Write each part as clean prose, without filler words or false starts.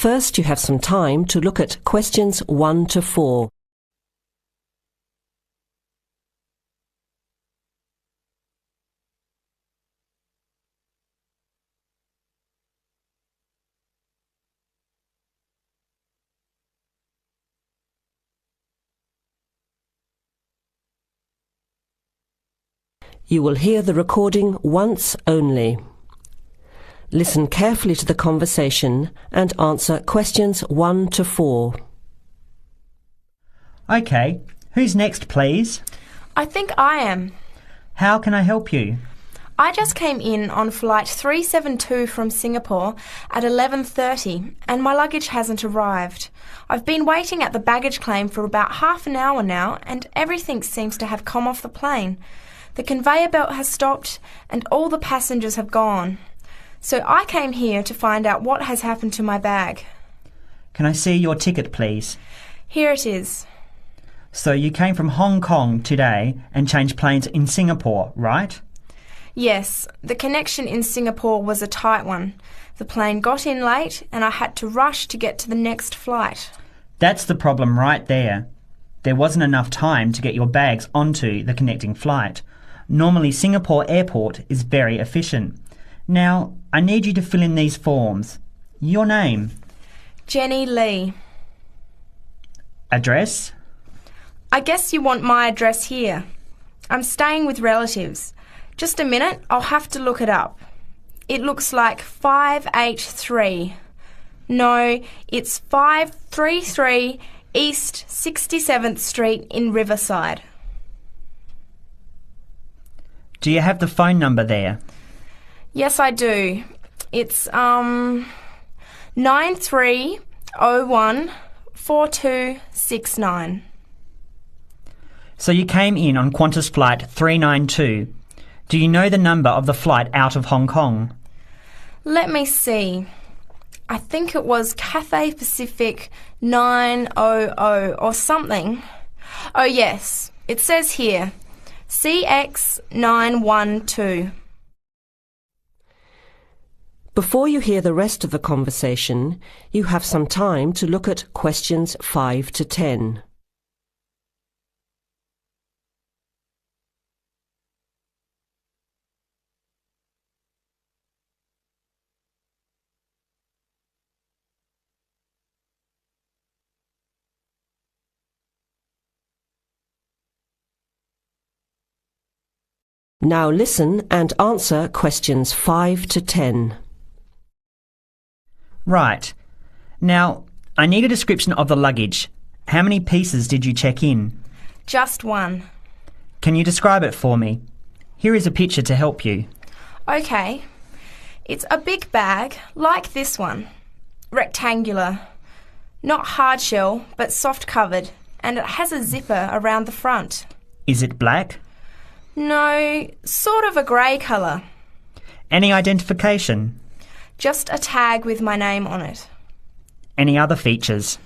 First, you have some time to look at questions 1 to 4. You will hear the recording once only. Listen carefully to the conversation and answer questions 1 to 4. OK, who's next, please? I think I am. How can I help you? I just came in on flight 372 from Singapore at 11:30 and my luggage hasn't arrived. I've been waiting at the baggage claim for about half an hour now and everything seems to have come off the plane. The conveyor belt has stopped and all the passengers have gone. So I came here to find out what has happened to my bag. Can I see your ticket, please? Here it is. So you came from Hong Kong today and changed planes in Singapore, right? Yes, the connection in Singapore was a tight one. The plane got in late and I had to rush to get to the next flight. That's the problem right there. There wasn't enough time to get your bags onto the connecting flight. Normally Singapore Airport is very efficient. Now, I need you to fill in these forms. Your name? Jenny Lee. Address? I guess you want my address here. I'm staying with relatives. Just a minute, I'll have to look it up. It looks like 583. No, it's 533 East 67th Street in Riverside. Do you have the phone number there? Yes, I do. It's 93014269. So you came in on Qantas Flight 392. Do you know the number of the flight out of Hong Kong? Let me see. I think it was Cathay Pacific 900 or something. Oh yes, it says here, CX912. Before you hear the rest of the conversation, you have some time to look at questions 5 to 10. Now listen and answer questions 5 to 10. Right. Now, I need a description of the luggage. How many pieces did you check in? Just one. Can you describe it for me? Here is a picture to help you. Okay. It's a big bag, like this one. Rectangular. Not hard shell, but soft covered, and it has a zipper around the front. Is it black? No, sort of a grey colour. Any identification? Just a tag with my name on it. Any other features?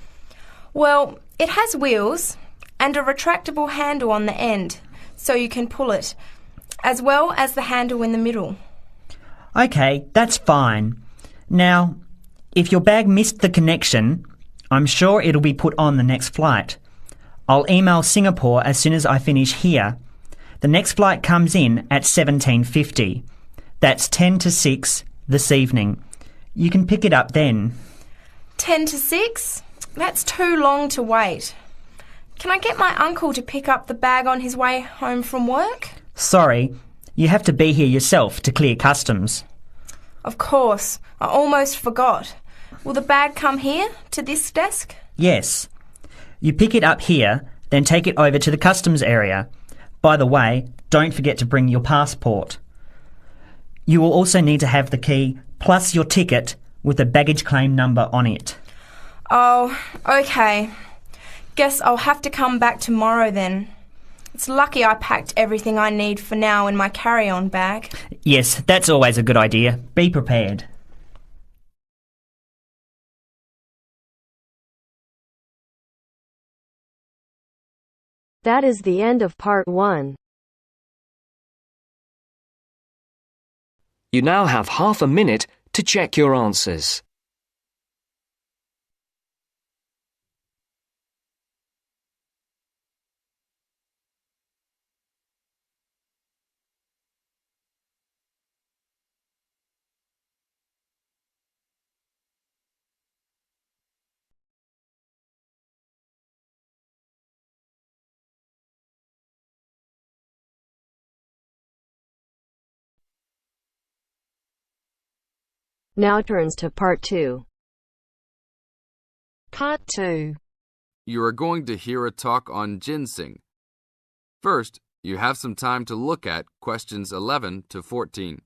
Well, it has wheels and a retractable handle on the end, so you can pull it, as well as the handle in the middle. OK, that's fine. Now, if your bag missed the connection, I'm sure it'll be put on the next flight. I'll email Singapore as soon as I finish here. The next flight comes in at 17:50. That's 10 to 6 this evening. You can pick it up then. 10 to 6? That's too long to wait. Can I get my uncle to pick up the bag on his way home from work? Sorry, you have to be here yourself to clear customs. Of course, I almost forgot. Will the bag come here, to this desk? Yes. You pick it up here, then take it over to the customs area. By the way, don't forget to bring your passport. You will also need to have the key plus your ticket with the baggage claim number on it. Oh, okay. Guess I'll have to come back tomorrow then. It's lucky I packed everything I need for now in my carry-on bag. Yes, that's always a good idea. Be prepared. That is the end of part 1. You now have half a minute to check your answers. Now turns to part 2. Part 2. You are going to hear a talk on ginseng. First, you have some time to look at questions 11 to 14.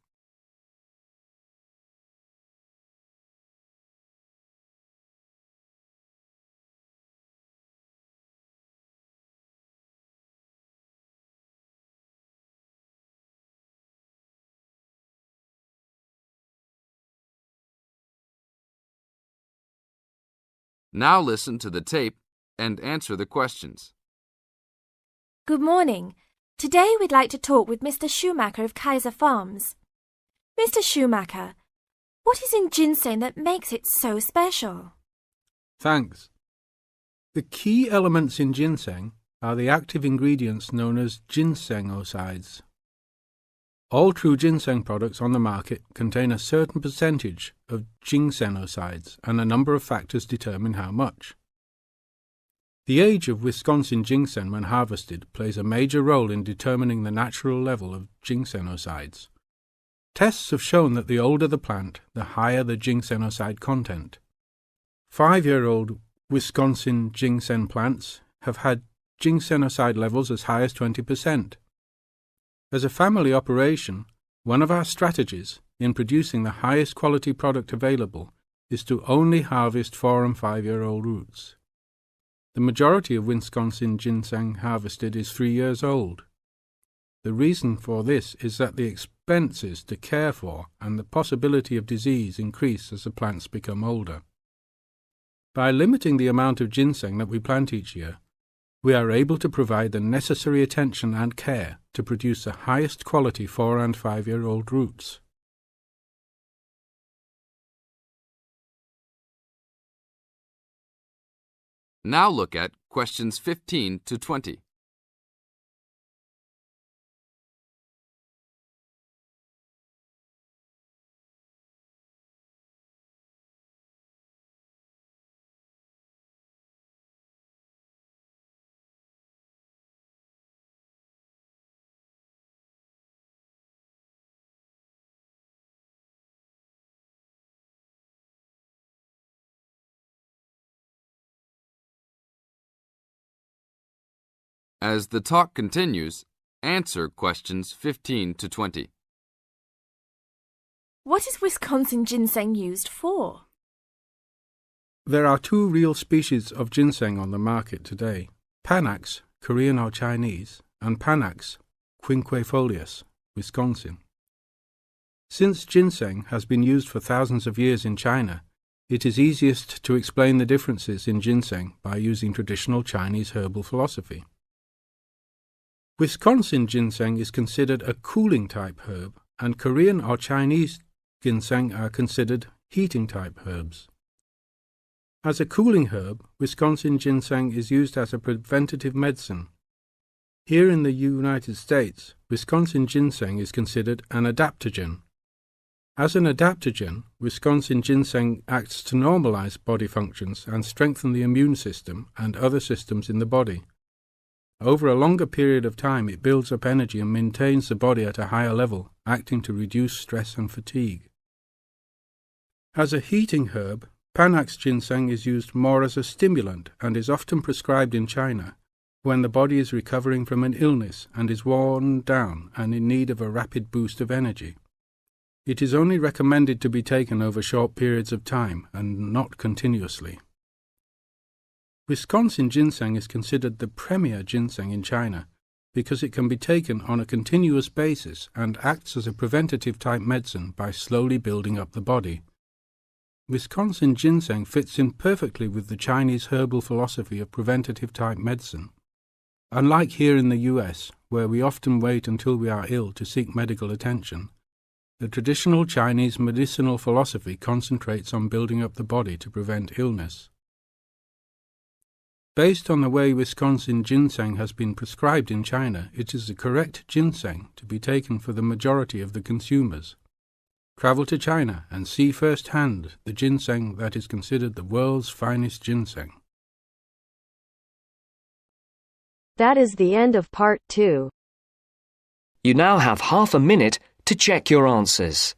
Now listen to the tape and answer the questions. Good morning. Today we'd like to talk with Mr. Schumacher of Kaiser Farms. Mr. Schumacher, what is in ginseng that makes it so special? Thanks. The key elements in ginseng are the active ingredients known as ginsenosides. All true ginseng products on the market contain a certain percentage of ginsenosides, and a number of factors determine how much. The age of Wisconsin ginseng when harvested plays a major role in determining the natural level of ginsenosides. Tests have shown that the older the plant, the higher the ginsenoside content. 5-year-old Wisconsin ginseng plants have had ginsenoside levels as high as 20%. As a family operation, one of our strategies in producing the highest quality product available is to only harvest 4- and 5-year-old roots. The majority of Wisconsin ginseng harvested is 3 years old. The reason for this is that the expenses to care for and the possibility of disease increase as the plants become older. By limiting the amount of ginseng that we plant each year, we are able to provide the necessary attention and care to produce the highest quality 4- and 5-year-old roots. Now look at questions 15 to 20. As the talk continues, answer questions 15 to 20. What is Wisconsin ginseng used for? There are 2 real species of ginseng on the market today: Panax, Korean or Chinese, and Panax quinquefolius, Wisconsin. Since ginseng has been used for thousands of years in China, it is easiest to explain the differences in ginseng by using traditional Chinese herbal philosophy. Wisconsin ginseng is considered a cooling-type herb, and Korean or Chinese ginseng are considered heating-type herbs. As a cooling herb, Wisconsin ginseng is used as a preventative medicine. Here in the United States, Wisconsin ginseng is considered an adaptogen. As an adaptogen, Wisconsin ginseng acts to normalize body functions and strengthen the immune system and other systems in the body. Over a longer period of time, it builds up energy and maintains the body at a higher level, acting to reduce stress and fatigue. As a heating herb, Panax ginseng is used more as a stimulant and is often prescribed in China when the body is recovering from an illness and is worn down and in need of a rapid boost of energy. It is only recommended to be taken over short periods of time and not continuously. Wisconsin ginseng is considered the premier ginseng in China because it can be taken on a continuous basis and acts as a preventative-type medicine by slowly building up the body. Wisconsin ginseng fits in perfectly with the Chinese herbal philosophy of preventative-type medicine. Unlike here in the US, where we often wait until we are ill to seek medical attention, the traditional Chinese medicinal philosophy concentrates on building up the body to prevent illness. Based on the way Wisconsin ginseng has been prescribed in China, it is the correct ginseng to be taken for the majority of the consumers. Travel to China and see firsthand the ginseng that is considered the world's finest ginseng. That is the end of part 2. You now have half a minute to check your answers.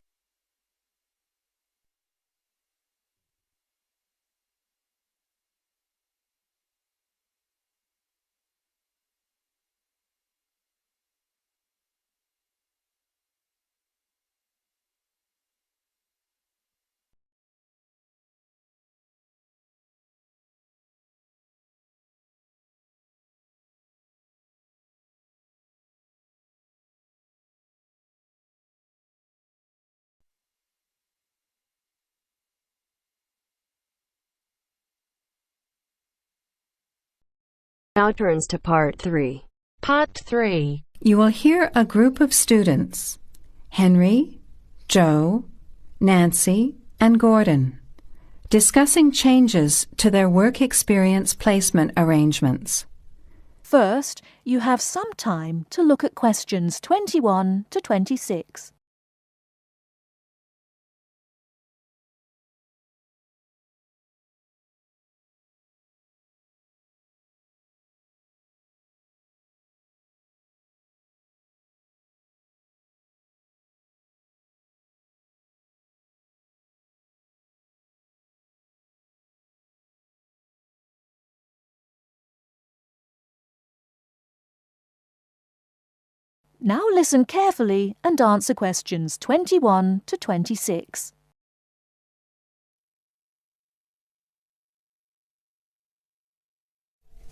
Now turns to Part 3. Part 3. You will hear a group of students, Henry, Joe, Nancy, and Gordon, discussing changes to their work experience placement arrangements. First, you have some time to look at questions 21 to 26. Now listen carefully and answer questions 21 to 26.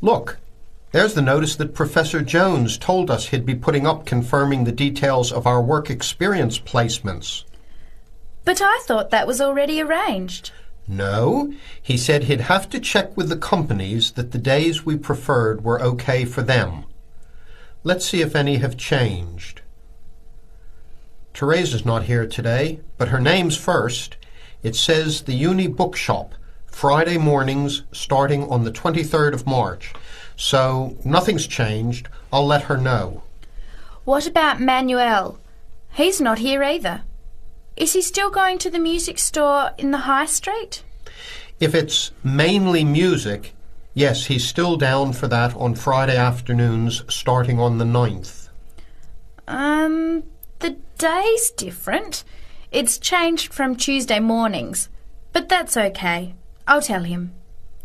Look, there's the notice that Professor Jones told us he'd be putting up confirming the details of our work experience placements. But I thought that was already arranged. No, he said he'd have to check with the companies that the days we preferred were okay for them. Let's see if any have changed. Teresa's not here today, but her name's first. It says the Uni Bookshop, Friday mornings starting on the 23rd of March. So nothing's changed. I'll let her know. What about Manuel? He's not here either. Is he still going to the music store in the High Street? If it's mainly music, yes, he's still down for that on Friday afternoons starting on the 9th. The day's different. It's changed from Tuesday mornings, but that's okay. I'll tell him.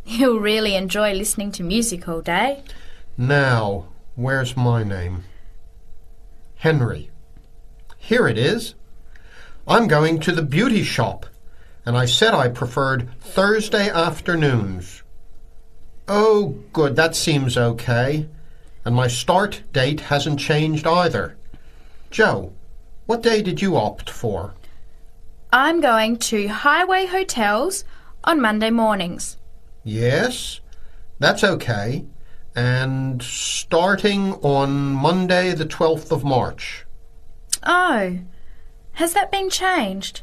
He'll really enjoy listening to music all day. Now, where's my name? Henry. Here it is. I'm going to the beauty shop, and I said I preferred Thursday afternoons. Oh, good, that seems okay. And my start date hasn't changed either. Joe, what day did you opt for? I'm going to Highway Hotels on Monday mornings. Yes, that's okay. And starting on Monday the 12th of March. Oh, has that been changed?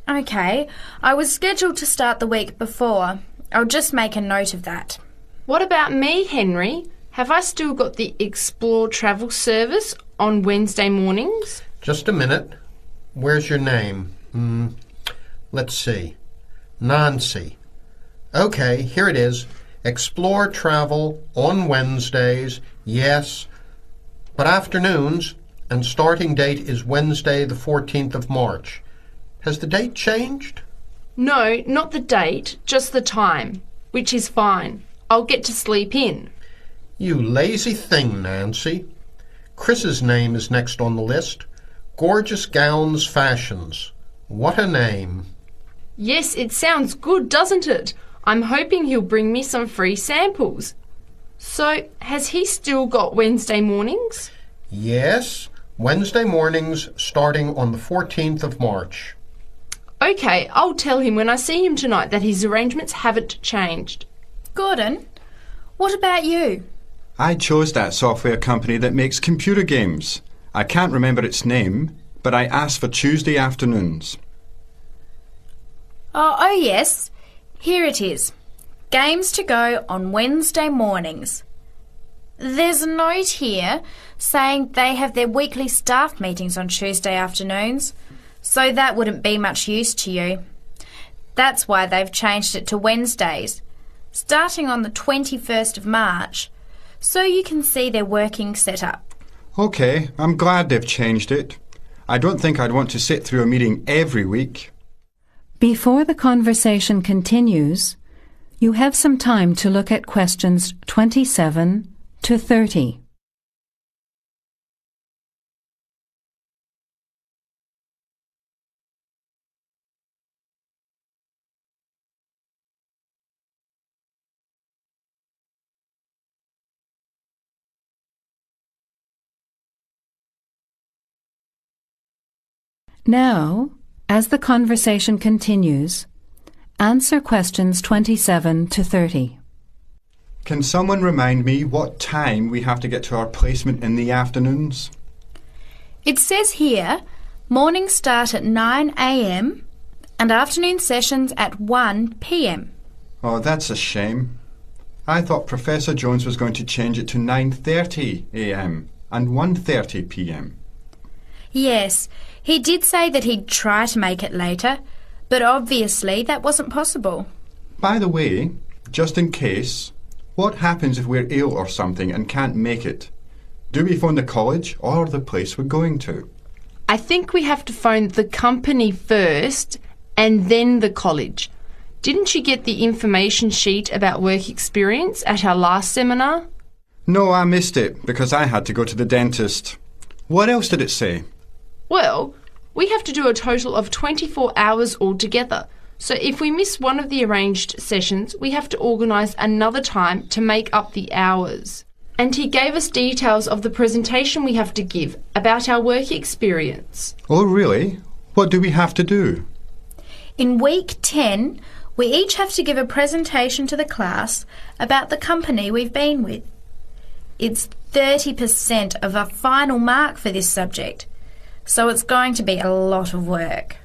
Okay, I was scheduled to start the week before. I'll just make a note of that. What about me, Henry? Have I still got the Explore travel service on Wednesday mornings? Just a minute. Where's your name? Let's see. Nancy. Okay, here it is. Explore travel on Wednesdays, yes, but afternoons, and starting date is Wednesday the 14th of March. Has the date changed? No, not the date, just the time, which is fine. I'll get to sleep in. You lazy thing, Nancy. Chris's name is next on the list. Gorgeous Gowns Fashions. What a name. Yes, it sounds good, doesn't it? I'm hoping he'll bring me some free samples. So, has he still got Wednesday mornings? Yes, Wednesday mornings starting on the 14th of March. Okay, I'll tell him when I see him tonight that his arrangements haven't changed. Gordon, what about you? I chose that software company that makes computer games. I can't remember its name, but I asked for Tuesday afternoons. Oh, yes. Here it is. Games to go on Wednesday mornings. There's a note here saying they have their weekly staff meetings on Tuesday afternoons, so that wouldn't be much use to you. That's why they've changed it to Wednesdays, starting on the 21st of March, so you can see their working setup. OK, I'm glad they've changed it. I don't think I'd want to sit through a meeting every week. Before the conversation continues, you have some time to look at questions 27 to 30. Now, as the conversation continues, answer questions 27 to 30. Can someone remind me what time we have to get to our placement in the afternoons? It says here, mornings start at 9 a.m. and afternoon sessions at 1 p.m. Oh, that's a shame. I thought Professor Jones was going to change it to 9:30 a.m. and 1:30 p.m. Yes, he did say that he'd try to make it later, but obviously that wasn't possible. By the way, just in case, what happens if we're ill or something and can't make it? Do we phone the college or the place we're going to? I think we have to phone the company first and then the college. Didn't you get the information sheet about work experience at our last seminar? No, I missed it because I had to go to the dentist. What else did it say? Well, we have to do a total of 24 hours altogether. So if we miss one of the arranged sessions, we have to organise another time to make up the hours. And he gave us details of the presentation we have to give about our work experience. Oh, really? What do we have to do? In week 10, we each have to give a presentation to the class about the company we've been with. It's 30% of our final mark for this subject, so it's going to be a lot of work.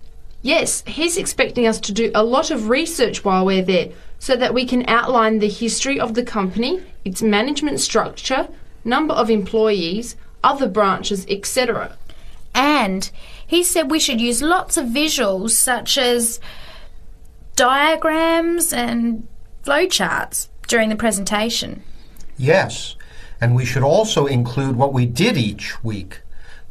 Yes, he's expecting us to do a lot of research while we're there so that we can outline the history of the company, its management structure, number of employees, other branches, etc. And he said we should use lots of visuals such as diagrams and flowcharts during the presentation. Yes, and we should also include what we did each week,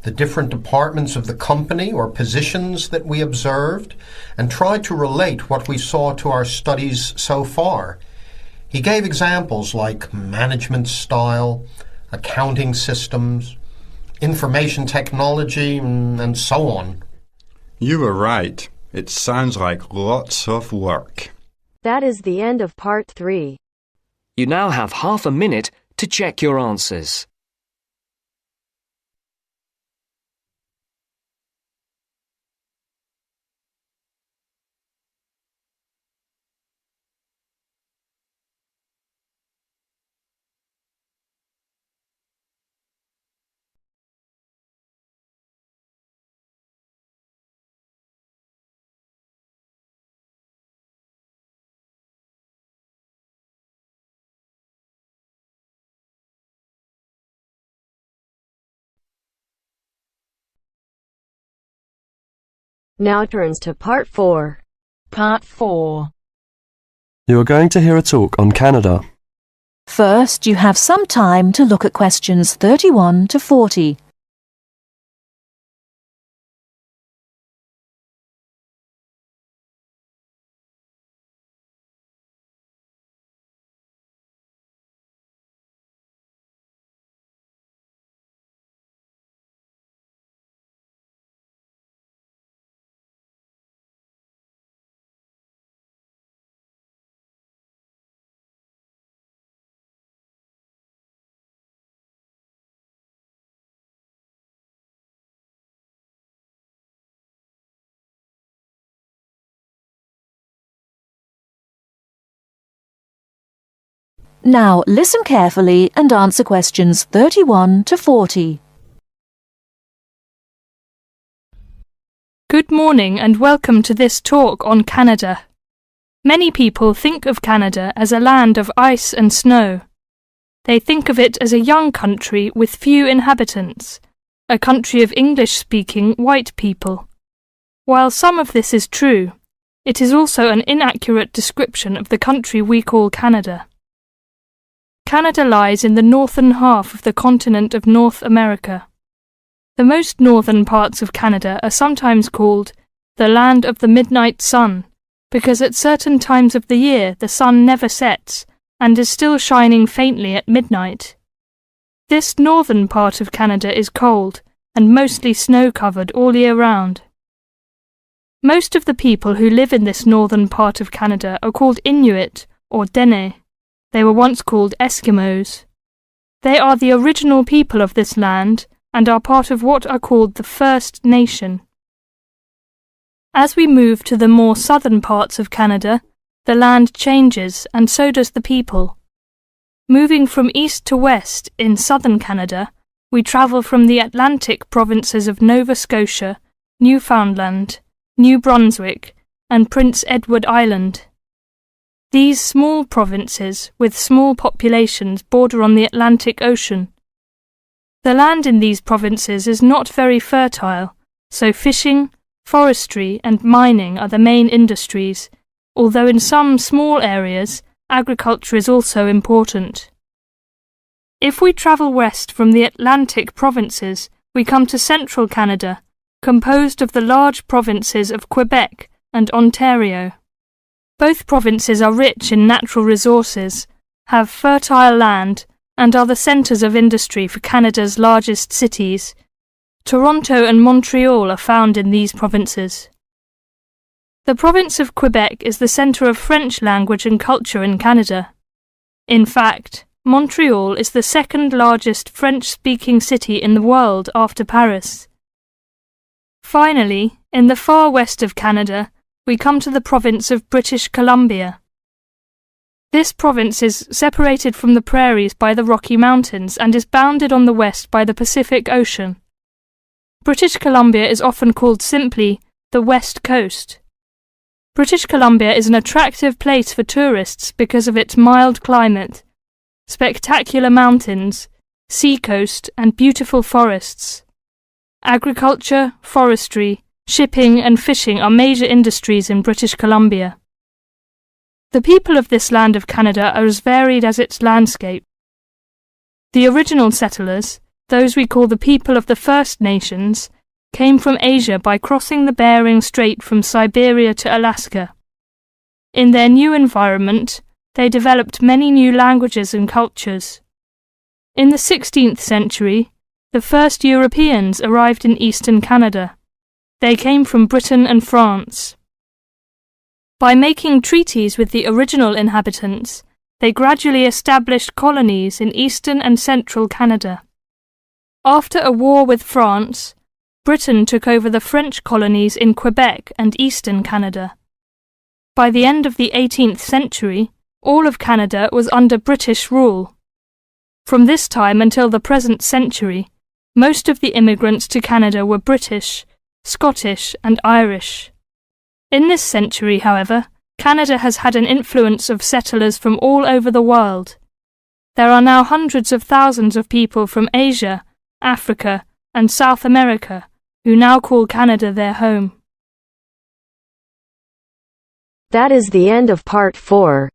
the different departments of the company or positions that we observed, and try to relate what we saw to our studies so far. He gave examples like management style, accounting systems, information technology, and so on. You were right. It sounds like lots of work. That is the end of part 3. You now have half a minute to check your answers. Now turns to part 4. Part 4. You are going to hear a talk on Canada. First, you have some time to look at questions 31 to 40. Now listen carefully and answer questions 31 to 40. Good morning and welcome to this talk on Canada. Many people think of Canada as a land of ice and snow. They think of it as a young country with few inhabitants, a country of English-speaking white people. While some of this is true, it is also an inaccurate description of the country we call Canada. Canada lies in the northern half of the continent of North America. The most northern parts of Canada are sometimes called the land of the midnight sun, because at certain times of the year the sun never sets and is still shining faintly at midnight. This northern part of Canada is cold and mostly snow-covered all year round. Most of the people who live in this northern part of Canada are called Inuit or Dene. They were once called Eskimos. They are the original people of this land and are part of what are called the First Nation. As we move to the more southern parts of Canada, the land changes and so does the people. Moving from east to west in southern Canada, we travel from the Atlantic provinces of Nova Scotia, Newfoundland, New Brunswick, and Prince Edward Island. These small provinces, with small populations, border on the Atlantic Ocean. The land in these provinces is not very fertile, so fishing, forestry, and mining are the main industries, although in some small areas, agriculture is also important. If we travel west from the Atlantic provinces, we come to central Canada, composed of the large provinces of Quebec and Ontario. Both provinces are rich in natural resources, have fertile land, and are the centres of industry for Canada's largest cities. Toronto and Montreal are found in these provinces. The province of Quebec is the centre of French language and culture in Canada. In fact, Montreal is the second largest French-speaking city in the world after Paris. Finally, in the far west of Canada, we come to the province of British Columbia. This province is separated from the prairies by the Rocky Mountains and is bounded on the west by the Pacific Ocean. British Columbia is often called simply the West Coast. British Columbia is an attractive place for tourists because of its mild climate, spectacular mountains, seacoast, and beautiful forests. Agriculture, forestry, shipping, and fishing are major industries in British Columbia. The people of this land of Canada are as varied as its landscape. The original settlers, those we call the people of the First Nations, came from Asia by crossing the Bering Strait from Siberia to Alaska. In their new environment, they developed many new languages and cultures. In the 16th century, the first Europeans arrived in eastern Canada. They came from Britain and France. By making treaties with the original inhabitants, they gradually established colonies in eastern and central Canada. After a war with France, Britain took over the French colonies in Quebec and eastern Canada. By the end of the 18th century, all of Canada was under British rule. From this time until the present century, most of the immigrants to Canada were British, Scottish, and Irish. In this century, however, Canada has had an influence of settlers from all over the world. There are now hundreds of thousands of people from Asia, Africa, and South America who now call Canada their home. That is the end of part 4.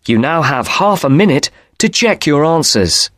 You now have half a minute to check your answers.